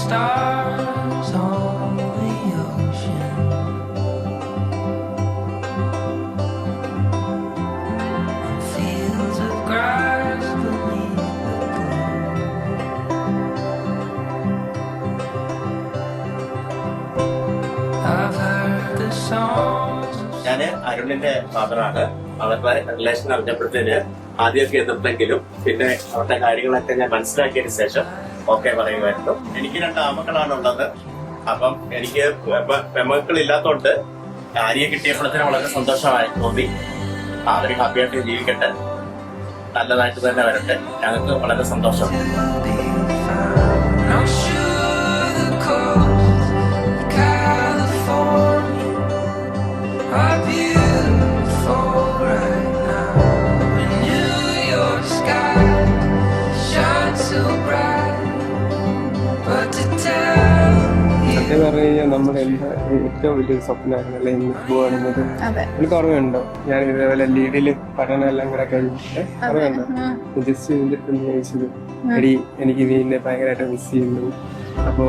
stars on the ocean. And fields of grass beneath the blue. I've heard the songs. ഞാൻ അരുണിന്റെ ഫാദറാണ്. അവരുടെ relation അറിഞ്ഞപ്പോഴത്തേന് ആദ്യമൊക്കെ എതിർത്തെങ്കിലും പിന്നെ അവരുടെ കാര്യങ്ങളൊക്കെ ഞാൻ മനസ്സിലാക്കിയതിന് ശേഷം ഓക്കെ പറയുമായിരുന്നു. എനിക്ക് 2 ആമക്കളാണ് ഉള്ളത്. അപ്പം എനിക്ക് പെമക്കളില്ലാത്തോണ്ട് ആര്യെ കിട്ടിയപ്പോഴത്തേന് വളരെ സന്തോഷമായി തോന്നി. അവര് ഹാപ്പിയായിട്ട് ജീവിക്കട്ടെ, നല്ലതായിട്ട് തന്നെ വരട്ടെ. ഞങ്ങൾക്ക് വളരെ സന്തോഷം. സത്യം പറഞ്ഞു കഴിഞ്ഞാൽ നമ്മുടെ എന്താ ഏറ്റവും വലിയൊരു സ്വപ്നമായിരുന്നു അല്ലെ ഇന്ന് പോവാണെന്നത്. എനിക്ക് ഓർമ്മയുണ്ടോ? ഞാൻ ഇതേപോലെ ലീഡില് പഠനം എല്ലാം കൂടെ കഴിഞ്ഞിട്ട് ഓർമ്മയുണ്ടോ? ജസ്റ്റ് ഇതിന്റെ ചോദിച്ചത്, എടി എനിക്ക് നീന്നെ ഭയങ്കരമായിട്ട് മിസ് ചെയ്യുന്നു. അപ്പോ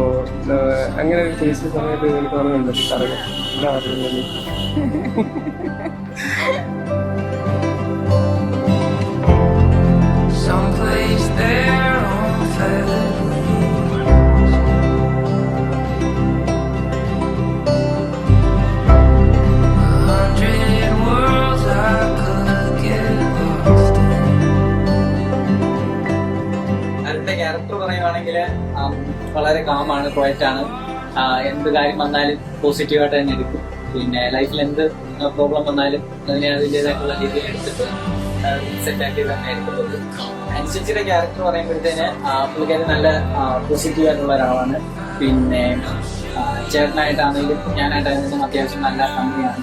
അങ്ങനെ ഒരു ചോദിച്ച സമയത്ത് എനിക്ക് ഓർമ്മയുണ്ടോ? പറയാം എന്താ പറയുന്നത്? ക്യാരക്ടർ പറയുവാണെങ്കിൽ വളരെ കാമാണ്, ക്വയറ്റാണ്. എന്ത് കാര്യം വന്നാലും പോസിറ്റീവായിട്ട് തന്നെ എടുക്കും. പിന്നെ ലൈഫിൽ എന്ത് പ്രോബ്ലം വന്നാലും അതിനെ അതിൻ്റെതായിട്ടുള്ള രീതിയിൽ എടുത്തിട്ട് സെറ്റാക്കി തന്നെ എടുക്കുന്നത്. അനുസരിച്ചിന്റെ ക്യാരക്ടർ പറയുമ്പോഴത്തേന് പുള്ളിക്കാരി നല്ല പോസിറ്റീവായിട്ടുള്ള ഒരാളാണ്. പിന്നെ ചേട്ടനായിട്ടാണെങ്കിലും ഞാനായിട്ടാണെങ്കിലും അത്യാവശ്യം നല്ല കമ്പനിയാണ്.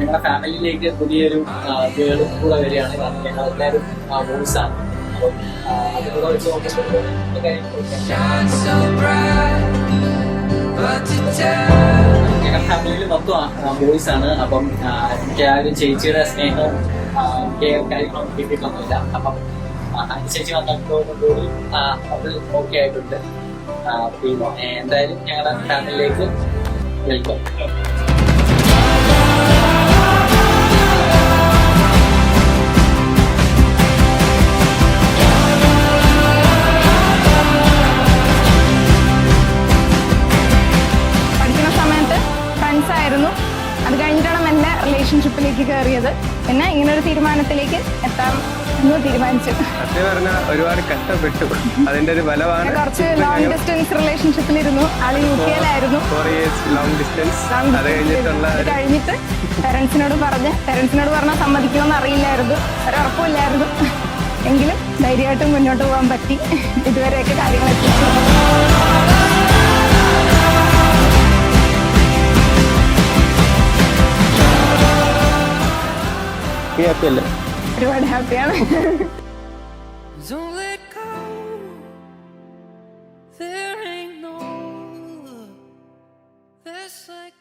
ഞങ്ങളുടെ ഫാമിലിയിലേക്ക് പുതിയൊരു ഗേളും കൂടെ വരികയാണ്. കാരണം ഞങ്ങളെല്ലാവരും ബോയ്സാണ്. അതിലൂടെ വെച്ച് നോക്കുമ്പോൾ ഞങ്ങളുടെ ഫാമിലിയിൽ മൊത്തം ബോയ്സ് ആണ്. അപ്പം എനിക്ക് ആ ഒരു ചേച്ചിയുടെ സ്നേഹവും കെയർ കാര്യങ്ങളൊന്നും കിട്ടിയിട്ടൊന്നുമില്ല. അപ്പം ചേച്ചി വന്നപ്പോഴുകൂടി അത് ഓക്കെ ആയിട്ടുണ്ട്. പിന്നെ എന്തായാലും ഞങ്ങളുടെ ഫാമിലിയിലേക്ക് വെൽക്കം. അത് കഴിഞ്ഞിട്ടാണ് എൻ്റെ റിലേഷൻഷിപ്പിലേക്ക് കയറിയത്. പിന്നെ ഇങ്ങനൊരു തീരുമാനത്തിലേക്ക് എത്താൻ തീരുമാനിച്ചു. സത്യം പറഞ്ഞാൽ ഒരുപാട് കഷ്ടപ്പെട്ടു. അതിന്റെ ഒരു ഫലമാണ്. കുറച്ച് ലോങ് ഡിസ്റ്റൻസ് റിലേഷൻഷിപ്പിലിരുന്നു. ആള് UK യിലായിരുന്നു. 4 years long distance. അത് കഴിഞ്ഞിട്ട് പേരൻസിനോട് പറഞ്ഞാൽ സമ്മതിക്കുമെന്ന് അറിയില്ലായിരുന്നു, ഒരുറപ്പുമില്ലായിരുന്നു. എങ്കിലും ധൈര്യമായിട്ട് മുന്നോട്ട് പോകാൻ പറ്റി. ഇതുവരെയൊക്കെ കാര്യങ്ങൾ എത്തിച്ചു. ഒരുപാട് ഹാപ്പിയാണ്. Don't let go. There ain't no love that's like